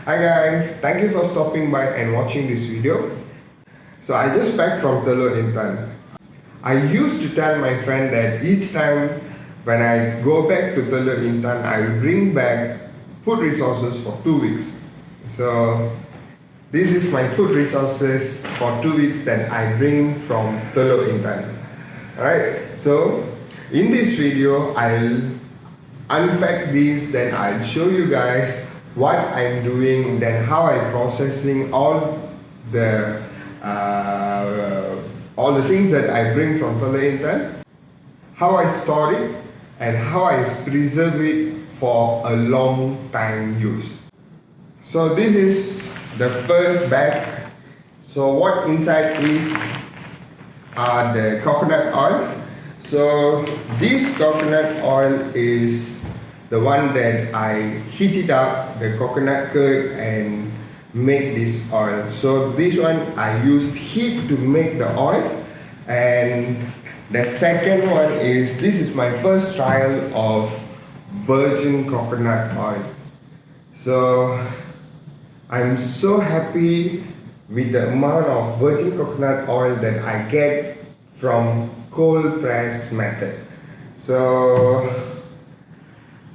Hi guys, thank you for stopping by and watching this video. So I just back from Teluk Intan. I used to tell my friend that each time when I go back to Teluk Intan, I will bring back food resources for 2 weeks. So this is my food resources for 2 weeks that I bring from Teluk Intan. Alright, so in this video, I'll unpack these, then I'll show you guys what I'm doing, then how I'm processing all the things that I bring from Teluk Intan, how I store it, and how I preserve it for a long time use. So this is the first bag. So what inside is the coconut oil. So this coconut oil is the one that I heat it up, the coconut curd, and make this oil. So this one I use heat to make the oil. And the second one is, this is my first trial of virgin coconut oil. So I'm so happy with the amount of virgin coconut oil that I get from cold press method. So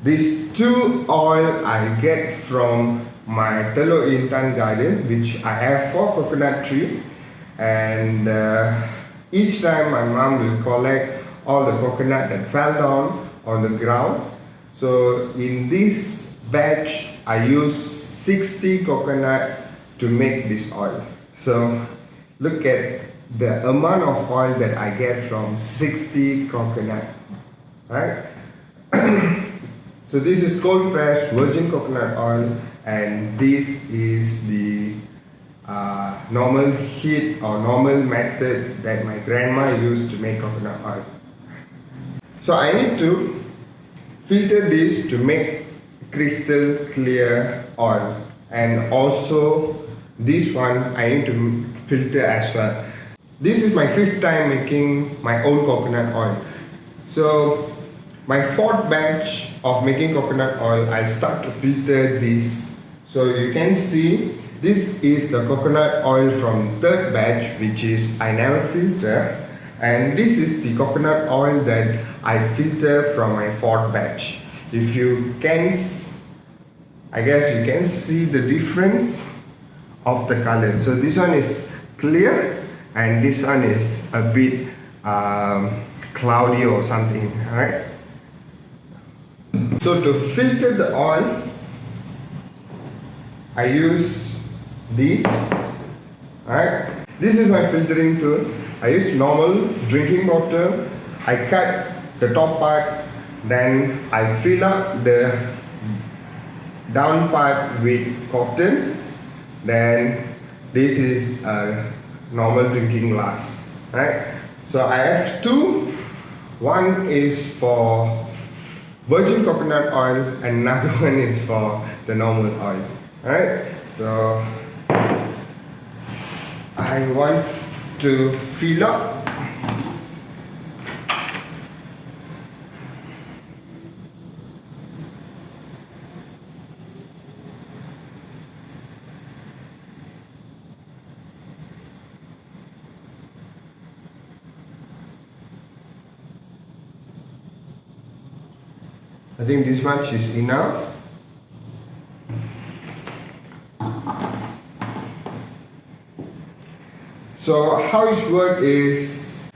these two oil I get from my Teluk Intan garden, which I have 4 coconut tree, and each time my mom will collect all the coconut that fell down on the ground. So in this batch I use 60 coconut to make this oil. So look at the amount of oil that I get from 60 coconut, right? So this is cold pressed virgin coconut oil, and this is the normal heat or normal method that my grandma used to make coconut oil. So I need to filter this to make crystal clear oil, and also this one I need to filter as well. This is my 5th time making my own coconut oil. So my 4th batch of making coconut oil, I'll start to filter this. So you can see this is the coconut oil from 3rd batch, which is I never filter, and this is the coconut oil that I filter from my 4th batch. If you can, I guess you can see the difference of the color. So this one is clear and this one is a bit cloudy or something, right? So to filter the oil, I use this. Alright, this is my filtering tool. I use normal drinking water. I cut the top part, then I fill up the down part with cotton. Then this is a normal drinking glass. Right? So I have 2. One is for virgin coconut oil and another one is for the normal oil. Alright, so I want to fill up. I think this much is enough. So how it works is,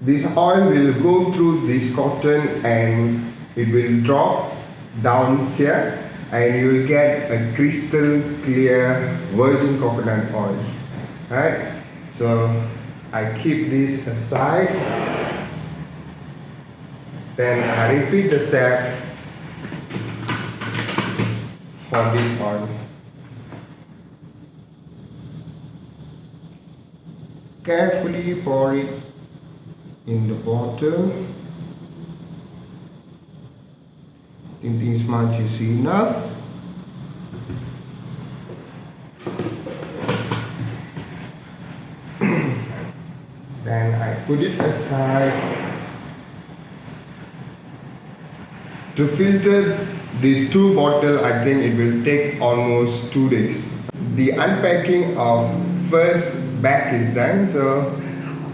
this oil will go through this cotton and it will drop down here, and you will get a crystal clear virgin coconut oil. Right? So I keep this aside. Then I repeat the step for this oil. Carefully pour it in the bottom. I think this much is enough. Then I put it aside. To filter these two bottles, I think it will take almost 2 days. The unpacking of first bag is done, so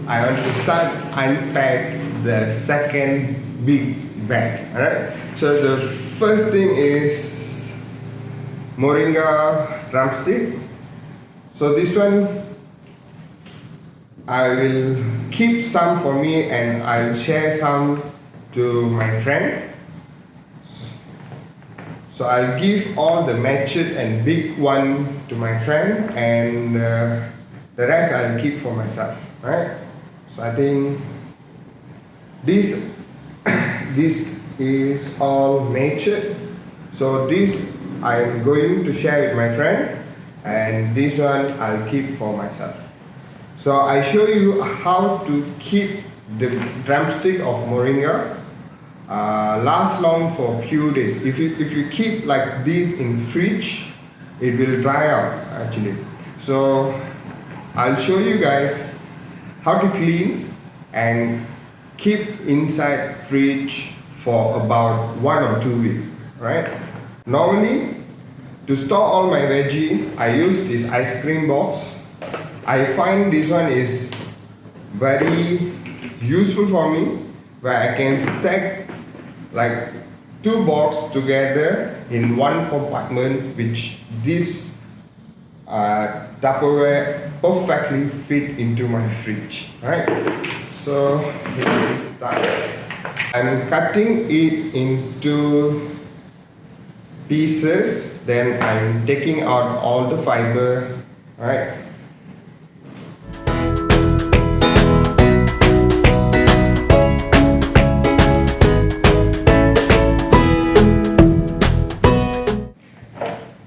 I want to start unpack the second big bag. Alright, so the first thing is moringa drumstick. So this one I will keep some for me and I'll share some to my friend. So I'll give all the matched and big one to my friend, and the rest I'll keep for myself. Right? So I think this this is all matched. So this I'm going to share with my friend, and this one I'll keep for myself. So I show you how to keep the drumstick of moringa last long for a few days. If you keep like this in fridge, it will dry out actually. So I'll show you guys how to clean and keep inside fridge for about 1 or 2 weeks, right? Normally, to store all my veggie, I use this ice cream box. I find this one is very useful for me, where I can stack like 2 boxes together in one compartment, which this Tupperware perfectly fit into my fridge. Right? So here we start. I'm cutting it into pieces, then I'm taking out all the fiber. Right?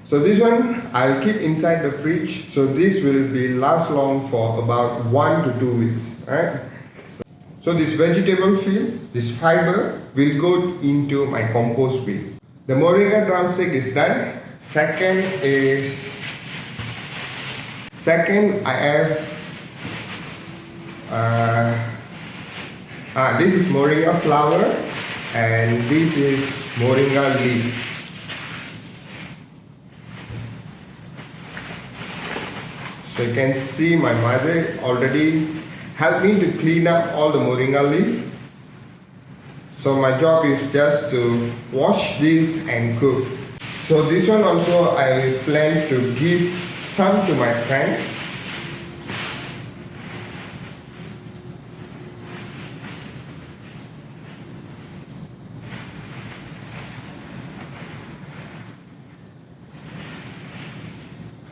So this one I'll keep inside the fridge, so this will be last long for about 1 to 2 weeks. Right? So this vegetable field, this fiber will go into my compost bin. The moringa drumstick is done. Second I have this is moringa flower, and this is moringa leaf. So you can see my mother already helped me to clean up all the moringa leaf. So my job is just to wash this and cook. So this one also I plan to give some to my friend.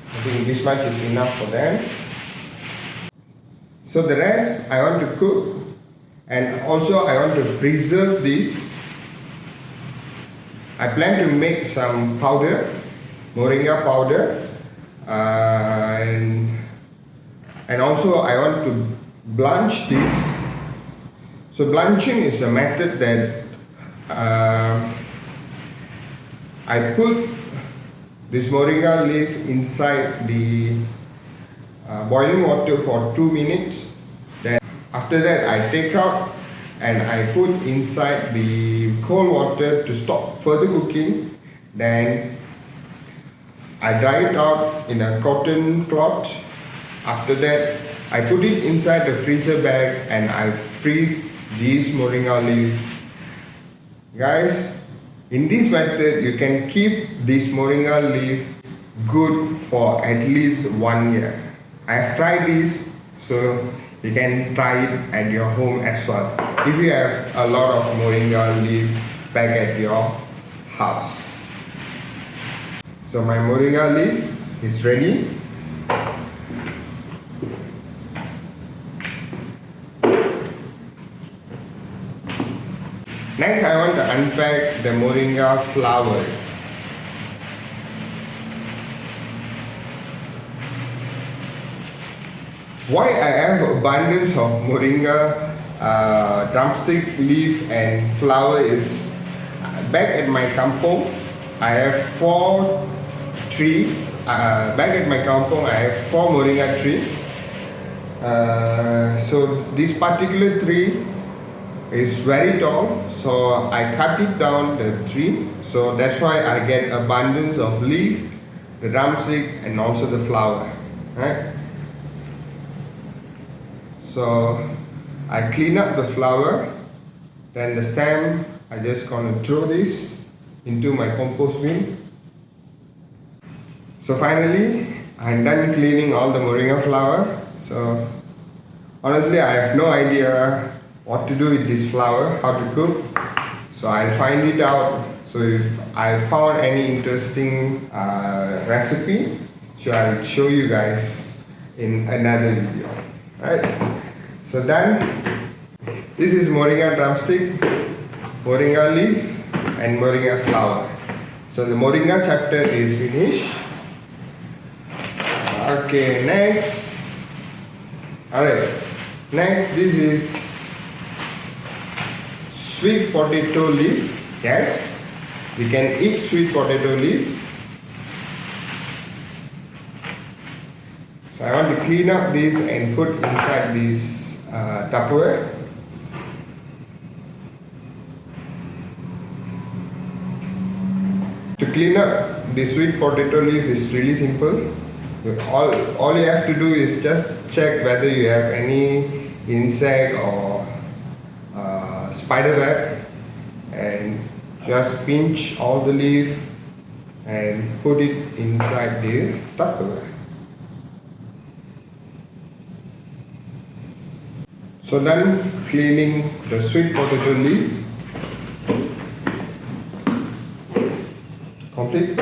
I think this much is enough for them. So the rest I want to cook, and also I want to preserve this. I plan to make some powder, moringa powder, and also I want to blanch this. So blanching is a method that I put this moringa leaf inside the boiling water for 2 minutes. Then after that I take out and I put inside the cold water to stop further cooking. Then I dry it out in a cotton cloth. After that I put it inside the freezer bag and I freeze these moringa leaves. Guys, in this method, you can keep this moringa leaf good for at least 1 year. I have tried this, so you can try it at your home as well. If you have a lot of moringa leaf back at your house. So my moringa leaf is ready. Next, I want to unpack the moringa flower. Why I have abundance of moringa drumstick leaf and flower is back at my kampong. I have 4 trees. Back at my kampong, I have 4 moringa trees. So this particular tree is very tall, so I cut it down the tree. So that's why I get abundance of leaf, the drumstick, and also the flower, right? So I clean up the flower, then the stem I just gonna throw this into my compost bin. So finally I'm done cleaning all the moringa flower. So honestly I have no idea what to do with this flower, how to cook. So I'll find it out. So if I found any interesting recipe, so I'll show you guys in another video. Right? So done. This is moringa drumstick, moringa leaf, and moringa flower. So the moringa chapter is finished. Okay, next. Alright, next this is sweet potato leaf. Yes, we can eat sweet potato leaf. So I want to clean up this and put inside this Tupperware. To clean up the sweet potato leaf is really simple. All you have to do is just check whether you have any insect or spider web, and just pinch all the leaf and put it inside the Tupperware. So done cleaning the sweet potato leaf. Complete.